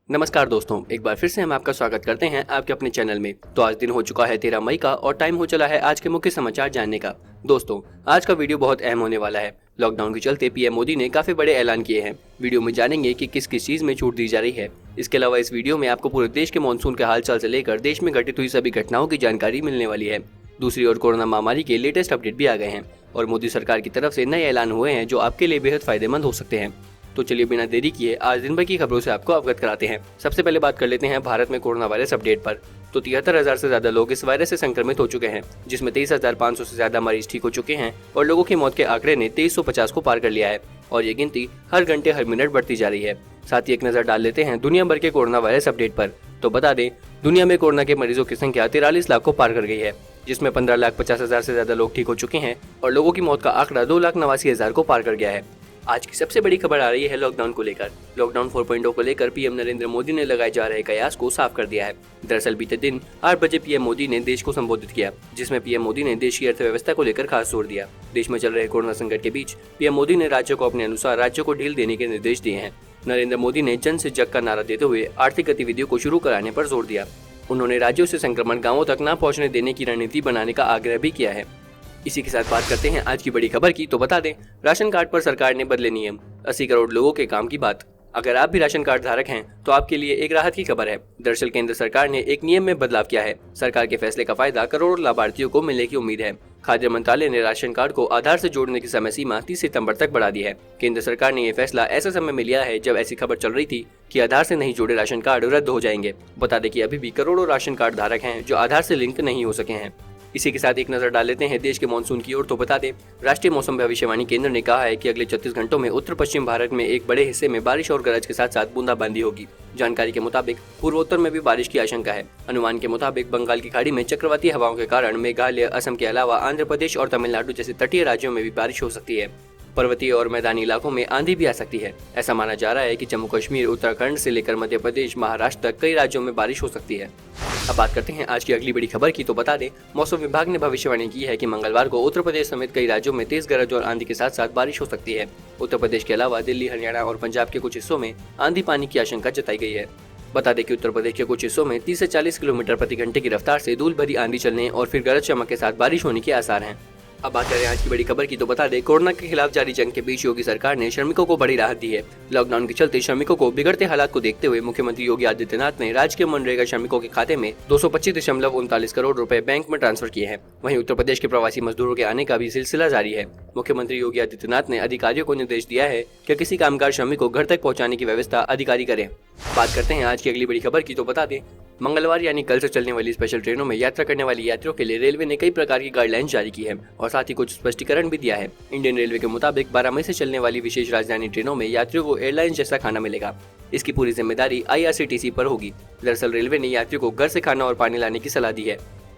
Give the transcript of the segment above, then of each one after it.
नमस्कार दोस्तों, एक बार फिर से हम आपका स्वागत करते हैं आपके अपने चैनल में। तो आज दिन हो चुका है 13 मई का और टाइम हो चला है आज के मुख्य समाचार जानने का। दोस्तों, आज का वीडियो बहुत अहम होने वाला है। लॉकडाउन के चलते पीएम मोदी ने काफी बड़े ऐलान किए हैं। वीडियो में जानेंगे कि किस किस चीज में छूट दी जा रही है। इसके अलावा इस वीडियो में आपको पूरे देश के मानसून के हालचाल से लेकर देश में घटित हुई सभी घटनाओं की जानकारी मिलने वाली है। दूसरी ओर कोरोना महामारी के लेटेस्ट अपडेट भी आ गए हैं और मोदी सरकार की तरफ से नए ऐलान हुए हैं जो आपके लिए बेहद फायदेमंद हो सकते हैं। तो चलिए बिना देरी किए आज दिन भर की खबरों से आपको अवगत कराते हैं। सबसे पहले बात कर लेते हैं भारत में कोरोना वायरस अपडेट पर। तो 73,000 से ज्यादा लोग इस वायरस से संक्रमित हो चुके हैं, जिसमें 23,500 से ज्यादा मरीज ठीक हो चुके हैं और लोगों की मौत के आंकड़े ने 2350 को पार कर लिया है और ये गिनती हर घंटे हर मिनट बढ़ती जा रही है। साथ ही एक नजर डाल लेते हैं दुनिया भर के कोरोना वायरस अपडेट पर। तो बता दें, दुनिया में कोरोना के मरीजों की संख्या 43 लाख को पार कर गई है, जिसमें 15,50,000 से ज्यादा लोग ठीक हो चुके हैं और लोगों की मौत का आंकड़ा 2,89,000 को पार कर गया है। आज की सबसे बड़ी खबर आ रही है लॉकडाउन को लेकर। लॉकडाउन 4.0 को लेकर पीएम नरेंद्र मोदी ने लगाए जा रहे कयास को साफ कर दिया है। दरअसल बीते दिन 8 बजे पीएम मोदी ने देश को संबोधित किया, जिसमें पीएम मोदी ने देश की अर्थव्यवस्था को लेकर खास जोर दिया। देश में चल रहे कोरोना संकट के बीच पीएम मोदी ने राज्यों को अपने अनुसार राज्यों को ढील देने के निर्देश दिए हैं। नरेंद्र मोदी ने जन से जग का नारा देते हुए आर्थिक गतिविधियों को शुरू कराने पर जोर दिया। उन्होंने राज्यों से संक्रमण गाँवों तक न पहुँचने देने की रणनीति बनाने का आग्रह भी किया है। इसी के साथ बात करते हैं आज की बड़ी खबर की। तो बता दें, राशन कार्ड पर सरकार ने बदले नियम, 80 करोड़ लोगों के काम की बात। अगर आप भी राशन कार्ड धारक हैं तो आपके लिए एक राहत की खबर है। दरअसल केंद्र सरकार ने एक नियम में बदलाव किया है। सरकार के फैसले का फायदा करोड़ों लाभार्थियों को मिलने की उम्मीद है। खाद्य मंत्रालय ने राशन कार्ड को आधार से जोड़ने की समय सीमा 30 सितंबर तक बढ़ा दी है। केंद्र सरकार ने यह फैसला ऐसे समय में लिया है जब ऐसी खबर चल रही थी कि आधार से नहीं जुड़े राशन कार्ड रद्द हो जाएंगे। बता दें कि अभी भी करोड़ों राशन कार्ड धारक हैं जो आधार से लिंक नहीं हो सके हैं। इसी के साथ एक नजर डाल लेते हैं देश के मानसून की ओर। तो बता दें, राष्ट्रीय मौसम भविष्यवाणी केंद्र ने कहा है कि अगले 36 घंटों में उत्तर पश्चिम भारत में एक बड़े हिस्से में बारिश और गरज के साथ साथ बूंदाबांदी होगी। जानकारी के मुताबिक पूर्वोत्तर में भी बारिश की आशंका है। अनुमान के मुताबिक बंगाल की खाड़ी में चक्रवाती हवाओं के कारण मेघालय, असम के अलावा आंध्र प्रदेश और तमिलनाडु जैसे तटीय राज्यों में भी बारिश हो सकती है। पर्वतीय और मैदानी इलाकों में आंधी भी आ सकती है। ऐसा माना जा रहा है कि जम्मू कश्मीर, उत्तराखंड से लेकर मध्य प्रदेश, महाराष्ट्र तक कई राज्यों में बारिश हो सकती है। अब बात करते हैं आज की अगली बड़ी खबर की। तो बता दें, मौसम विभाग ने भविष्यवाणी की है कि मंगलवार को उत्तर प्रदेश समेत कई राज्यों में तेज गरज और आंधी के साथ साथ बारिश हो सकती है। उत्तर प्रदेश के अलावा दिल्ली, हरियाणा और पंजाब के कुछ हिस्सों में आंधी पानी की आशंका जताई गई है। बता दें कि उत्तर प्रदेश के कुछ हिस्सों में 30 से 40 किलोमीटर प्रति घंटे की रफ्तार से धूल भरी आंधी चलने और फिर गरज चमक के साथ बारिश होने के आसार हैं। अब बात करें आज की बड़ी खबर की। तो बता दें, कोरोना के खिलाफ जारी जंग के बीच योगी सरकार ने श्रमिकों को बड़ी राहत दी है। लॉकडाउन के चलते श्रमिकों को बिगड़ते हालात को देखते हुए मुख्यमंत्री योगी आदित्यनाथ ने राज्य के मनरेगा श्रमिकों के खाते में 225.39 करोड़ रुपए बैंक में ट्रांसफर किए हैं। वहीं उत्तर प्रदेश के प्रवासी मजदूरों के आने का भी सिलसिला जारी है। मुख्यमंत्री योगी आदित्यनाथ ने अधिकारियों को निर्देश दिया है कि किसी कामगार श्रमिक को घर तक पहुँचाने की व्यवस्था अधिकारी करें। बात करते हैं आज की अगली बड़ी खबर की। तो बता दें, मंगलवार यानी कल से चलने वाली स्पेशल ट्रेनों में यात्रा करने वाली यात्रियों के लिए रेलवे ने कई प्रकार की गाइडलाइंस जारी की है और साथ ही कुछ स्पष्टीकरण भी दिया है। इंडियन रेलवे के मुताबिक 12 मई से चलने वाली विशेष राजधानी ट्रेनों में यात्रियों को एयरलाइन जैसा खाना मिलेगा। इसकी पूरी जिम्मेदारी IRCTC पर होगी। दरअसल रेलवे ने यात्रियों को घर से खाना और पानी लाने की सलाह दी है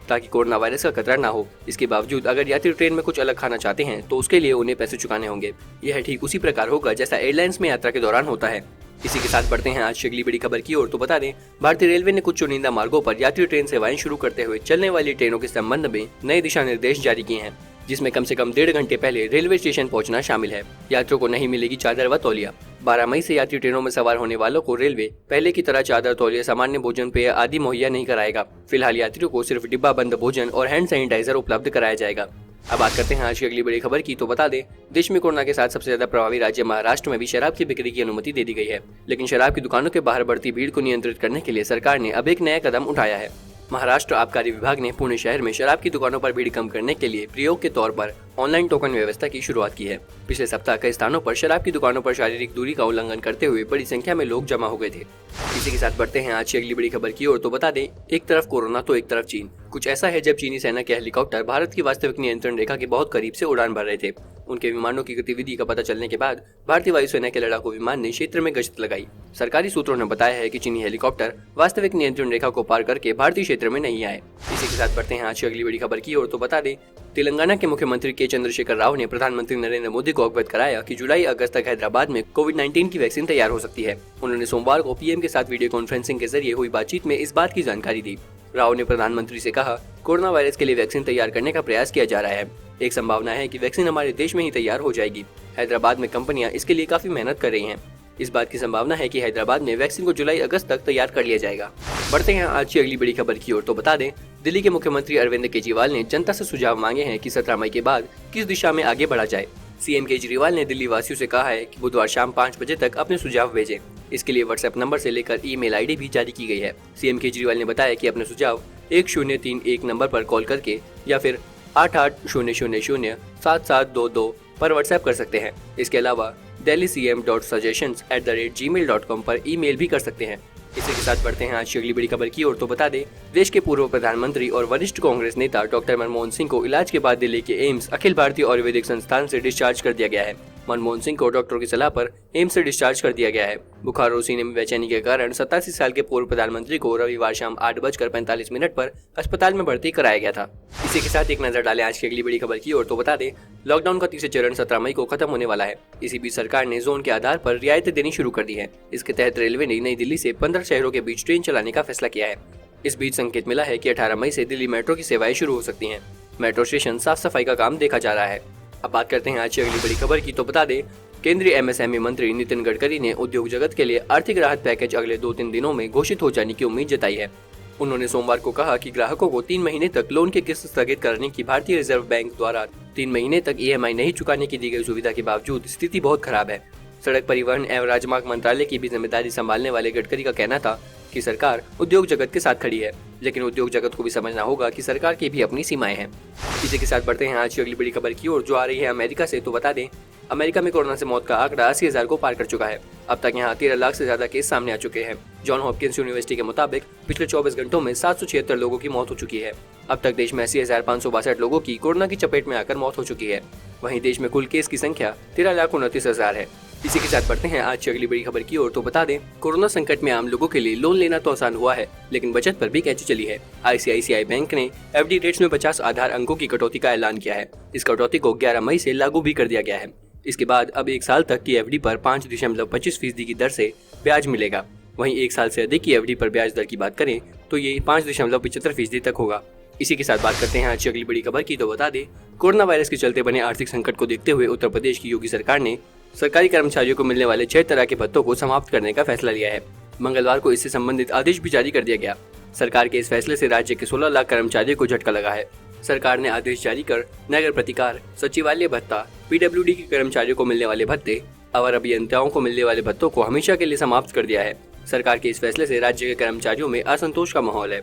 ताकि कोरोना वायरस का खतरा न हो। इसके बावजूद अगर यात्री ट्रेन में कुछ अलग खाना चाहते हैं तो उसके लिए उन्हें पैसे चुकाने होंगे। यह ठीक उसी प्रकार होगा जैसा एयरलाइंस में यात्रा के दौरान होता है। इसी के साथ बढ़ते हैं आज की अगली बड़ी खबर की ओर। तो बता दें, भारतीय रेलवे ने कुछ चुनिंदा मार्गों पर यात्री ट्रेन सेवाएं शुरू करते हुए चलने वाली ट्रेनों के संबंध में नए दिशा निर्देश जारी किए हैं, जिसमें कम से कम 1.5 घंटे पहले रेलवे स्टेशन पहुंचना शामिल है। यात्रियों को नहीं मिलेगी चादर व तौलिया। 12 मई से यात्री ट्रेनों में सवार होने वालों को रेलवे पहले की तरह चादर, तौलिया, सामान्य भोजन पेय आदि मुहैया नहीं कराएगा। फिलहाल यात्रियों को सिर्फ डिब्बा बंद भोजन और हैंड सैनिटाइजर उपलब्ध कराया जाएगा। अब बात करते हैं आज की अगली बड़ी खबर की। तो बता दें, देश में कोरोना के साथ सबसे ज्यादा प्रभावी राज्य महाराष्ट्र में भी शराब की बिक्री की अनुमति दे दी गई है। लेकिन शराब की दुकानों के बाहर बढ़ती भीड़ को नियंत्रित करने के लिए सरकार ने अब एक नया कदम उठाया है। महाराष्ट्र आबकारी विभाग ने पुणे शहर में शराब की दुकानों पर भीड़ कम करने के लिए प्रयोग के तौर पर ऑनलाइन टोकन व्यवस्था की शुरुआत की है। पिछले सप्ताह कई स्थानों पर शराब की दुकानों पर शारीरिक दूरी का उल्लंघन करते हुए बड़ी संख्या में लोग जमा हो गए थे। इसी के साथ बढ़ते हैं आज की अगली बड़ी खबर की ओर। तो बता दें, एक तरफ कोरोना तो एक तरफ चीन। कुछ ऐसा है जब चीनी सेना के हेलीकॉप्टर भारत की वास्तविक नियंत्रण रेखा के बहुत करीब से उड़ान भर रहे थे। उनके विमानों की गतिविधि का पता चलने के बाद भारतीय वायुसेना के लड़ाकू विमान ने क्षेत्र में गश्त लगाई। सरकारी सूत्रों ने बताया है कि चीनी हेलीकॉप्टर वास्तविक नियंत्रण रेखा को पार करके भारतीय क्षेत्र में नहीं आए। इसी के साथ बढ़ते हैं आज की अगली बड़ी खबर की ओर। तो बता दें, तेलंगाना के मुख्यमंत्री के चंद्रशेखर राव ने प्रधानमंत्री नरेंद्र मोदी को अवगत कराया कि जुलाई अगस्त तक हैदराबाद में कोविड-19 की वैक्सीन तैयार हो सकती है। उन्होंने सोमवार को पीएम के साथ वीडियो कॉन्फ्रेंसिंग के जरिए हुई बातचीत में इस बात की जानकारी दी। राव ने प्रधानमंत्री से कहा, कोरोना वायरस के लिए वैक्सीन तैयार करने का प्रयास किया जा रहा है। एक संभावना है कि वैक्सीन हमारे देश में ही तैयार हो जाएगी। हैदराबाद में कंपनियां इसके लिए काफी मेहनत कर रही हैं। इस बात की संभावना है कि हैदराबाद में वैक्सीन को जुलाई अगस्त तक तैयार कर लिया जाएगा। बढ़ते हैं आज की अगली बड़ी खबर की ओर। तो बता दें, दिल्ली के मुख्यमंत्री अरविंद केजरीवाल ने जनता से सुझाव मांगे हैं कि 17 मई के बाद किस दिशा में आगे बढ़ा जाए। सीएम केजरीवाल ने दिल्ली वासियों से कहा है कि बुधवार शाम 5 बजे तक अपने सुझाव भेजें। इसके लिए व्हाट्सएप नंबर से लेकर ईमेल आईडी भी जारी की गई है। सीएम केजरीवाल ने बताया कि अपने सुझाव 1031 नंबर पर कॉल करके या फिर 8800077722 पर व्हाट्सएप कर सकते हैं। इसके अलावा delhi.cm.suggestions@gmail.com पर ईमेल भी कर सकते हैं। इसी के साथ बढ़ते हैं आज की अगली बड़ी खबर की ओर। तो बता दें, देश के पूर्व प्रधानमंत्री और वरिष्ठ कांग्रेस नेता डॉक्टर मनमोहन सिंह को इलाज के बाद दिल्ली के एम्स अखिल भारतीय आयुर्वेदिक संस्थान से डिस्चार्ज कर दिया गया है। मनमोहन सिंह को डॉक्टरों की सलाह पर एम्स से डिस्चार्ज कर दिया गया है। बुखार और सीने में बेचैनी के कारण 87 साल के पूर्व प्रधानमंत्री को रविवार शाम 8:45 पर अस्पताल में भर्ती कराया गया था। इसी के साथ एक नजर डालें आज की अगली बड़ी खबर की ओर। तो बता दें, लॉकडाउन का तीसरा चरण 17 मई को खत्म होने वाला है। इसी बीच सरकार ने जोन के आधार पर रियायतें देनी शुरू कर दी है। इसके तहत रेलवे ने नई दिल्ली से 15 शहरों के बीच ट्रेन चलाने का फैसला किया है। इस बीच संकेत मिला है कि 18 मई से दिल्ली मेट्रो की सेवाएं शुरू हो सकती हैं। मेट्रो स्टेशन साफ सफाई का काम देखा जा रहा है। अब बात करते हैं आज की अगली बड़ी खबर की। तो बता दें, केंद्रीय एमएसएमई मंत्री नितिन गडकरी ने उद्योग जगत के लिए आर्थिक राहत पैकेज अगले 2-3 दिनों में घोषित हो जाने की उम्मीद जताई है। उन्होंने सोमवार को कहा कि ग्राहकों को 3 महीने तक लोन की किस्त स्थगित करने की भारतीय रिजर्व बैंक द्वारा 3 महीने तक EMI नहीं चुकाने की दी गई सुविधा के बावजूद स्थिति बहुत खराब है। सड़क परिवहन एवं राजमार्ग मंत्रालय की भी जिम्मेदारी संभालने वाले गडकरी का कहना था कि सरकार उद्योग जगत के साथ खड़ी है, लेकिन उद्योग जगत को भी समझना होगा कि सरकार की भी अपनी सीमाएं हैं। इसी के साथ बढ़ते हैं आज की अगली बड़ी खबर की ओर, जो आ रही है अमेरिका से। तो बता दें, अमेरिका में कोरोना से मौत का आंकड़ा 80,000 को पार कर चुका है। अब तक यहाँ 13 लाख से ज्यादा केस सामने आ चुके हैं। जॉन हॉपकिंस यूनिवर्सिटी के मुताबिक पिछले 24 घंटों में 776 लोगों की मौत हो चुकी है। अब तक देश में 80,562 लोगों की कोरोना की चपेट में आकर मौत हो चुकी है। वहीं देश में कुल केस की संख्या 13,29,000 है। इसी के साथ बढ़ते हैं आज की अगली बड़ी खबर की ओर। तो बता दें, कोरोना संकट में आम लोगों के लिए लोन लेना तो आसान हुआ है, लेकिन बचत पर भी कैंची चली है। ICICI बैंक ने FD रेट्स में 50 आधार अंकों की कटौती का ऐलान किया है। इस कटौती को 11 मई से लागू भी कर दिया गया है। इसके बाद अब 1 साल तक की FD पर 5.25% की दर से ब्याज मिलेगा। वहीं 1 साल से अधिक की FD पर ब्याज दर की बात करें तो ये 5.75% तक होगा। इसी के साथ बात करते हैं आज की अगली बड़ी खबर की। तो बता दें, कोरोना वायरस के चलते बने आर्थिक संकट को देखते हुए उत्तर प्रदेश की योगी सरकार ने सरकारी कर्मचारियों को मिलने वाले 6 तरह के भत्तों को समाप्त करने का फैसला लिया है। मंगलवार को इससे संबंधित आदेश भी जारी कर दिया गया। सरकार के इस फैसले से राज्य के 16 लाख कर्मचारियों को झटका लगा है। सरकार ने आदेश जारी कर नगर प्रतिकार, सचिवालय भत्ता, PWD के कर्मचारियों को मिलने वाले भत्ते, अवर अभियंताओं को मिलने वाले भत्तों को हमेशा के लिए समाप्त कर दिया है। सरकार के इस फैसले से राज्य के कर्मचारियों में असंतोष का माहौल है।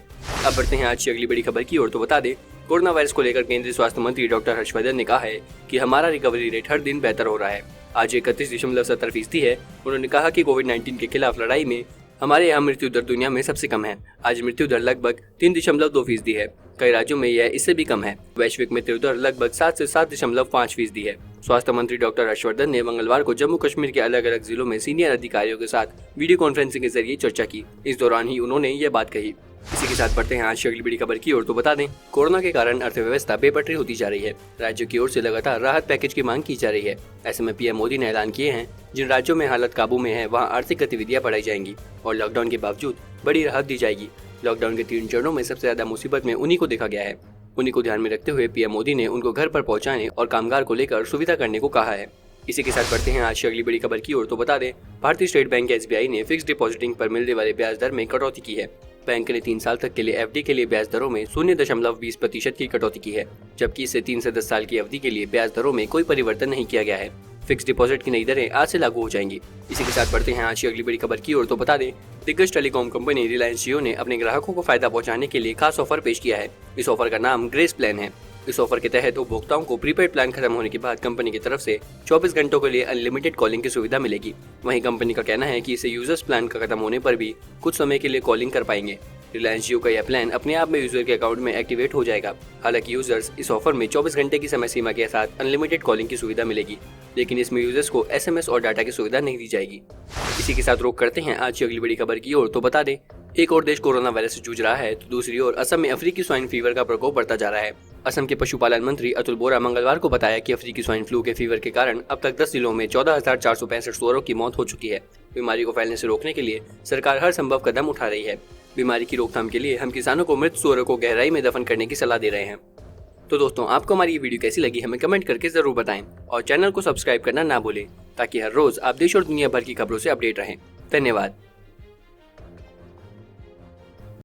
अब बढ़ते हैं आज की अगली बड़ी खबर की ओर। तो बता दें, कोरोना वायरस को लेकर केंद्रीय स्वास्थ्य मंत्री डॉक्टर हर्षवर्धन ने कहा है कि हमारा रिकवरी रेट हर दिन बेहतर हो रहा है। आज 31.70% है। उन्होंने कहा कि कोविड-19 के खिलाफ लड़ाई में हमारे यहाँ मृत्यु दर दुनिया में सबसे कम है। आज मृत्यु दर लगभग 3.2% है। कई राज्यों में यह इससे भी कम है। वैश्विक मृत्यु दर लगभग 7 से 7.5% है। स्वास्थ्य मंत्री डॉक्टर हर्षवर्धन ने मंगलवार को जम्मू कश्मीर के अलग अलग जिलों में सीनियर अधिकारियों के साथ वीडियो कॉन्फ्रेंसिंग के जरिए चर्चा की। इस दौरान ही उन्होंने ये बात कही। इसी के साथ बढ़ते हैं आज की अगली बड़ी खबर की ओर। तो बता दें, कोरोना के कारण अर्थव्यवस्था बेपटरी होती जा रही है। राज्यों की ओर से लगातार राहत पैकेज की मांग की जा रही है। ऐसे में PM मोदी ने ऐलान किए हैं, जिन राज्यों में हालत काबू में है वहां आर्थिक गतिविधियां बढ़ाई जाएंगी और लॉकडाउन के बावजूद बड़ी राहत दी जाएगी। लॉकडाउन के 3 चरणों में सबसे ज्यादा मुसीबत में उन्हीं को देखा गया है। उन्हीं को ध्यान में रखते हुए PM मोदी ने उनको घर पर पहुंचाने और कामगार को लेकर सुविधा करने को कहा है। इसी के साथ बढ़ते हैं आज की अगली बड़ी खबर की ओर। तो बता दें, भारतीय स्टेट बैंक SBI ने फिक्स डिपॉजिटिंग पर मिलने वाले ब्याज दर में कटौती की है। बैंक ने 3 साल तक के लिए FD के लिए ब्याज दरों में 0.20% की कटौती की है, जबकि इससे 3 से 10 साल की अवधि के लिए ब्याज दरों में कोई परिवर्तन नहीं किया गया है। फिक्स डिपॉजिट की नई दरें आज से लागू हो जाएंगी। इसी के साथ बढ़ते हैं आज की अगली बड़ी खबर की ओर। तो बता दें, दिग्गज टेलीकॉम कंपनी रिलायंस जियो ने अपने ग्राहकों को फायदा पहुंचाने के लिए खास ऑफर पेश किया है। इस ऑफर का नाम ग्रेस प्लान है। इस ऑफर के तहत उपभोक्ताओं को प्रीपेड प्लान खत्म होने के बाद कंपनी की तरफ से 24 घंटों के लिए अनलिमिटेड कॉलिंग की सुविधा मिलेगी। वहीं कंपनी का कहना है कि इसे यूजर्स प्लान का खत्म होने पर भी कुछ समय के लिए कॉलिंग कर पाएंगे। रिलायंस जियो का यह प्लान अपने आप में यूजर के अकाउंट में एक्टिवेट हो जाएगा। हालांकि यूजर्स इस ऑफर में 24 घंटे की समय सीमा के साथ अनलिमिटेड कॉलिंग की सुविधा मिलेगी, लेकिन इसमें यूजर्स को SMS और डाटा की सुविधा नहीं दी जाएगी। इसी के साथ रोक करते हैं आज की अगली बड़ी खबर की ओर। तो बता दें, एक और देश कोरोना वायरस से जूझ रहा है तो दूसरी ओर असम में अफ्रीकी स्वाइन फीवर का प्रकोप बढ़ता जा रहा है। असम के पशुपालन मंत्री अतुल बोरा मंगलवार को बताया कि अफ्रीकी स्वाइन फ्लू के फीवर के कारण अब तक 10 जिलों में 14,465 सूअरों की मौत हो चुकी है। बीमारी को फैलने से रोकने के लिए सरकार हर संभव कदम उठा रही है। बीमारी की रोकथाम के लिए हम किसानों को मृत सूअरों को गहराई में दफन करने की सलाह दे रहे हैं। तो दोस्तों, आपको हमारी ये वीडियो कैसी लगी हमें कमेंट करके जरूर बताएं और चैनल को सब्सक्राइब करना ना भूलें ताकि हर रोज आप देश और दुनिया भर की खबरों से अपडेट रहें। धन्यवाद।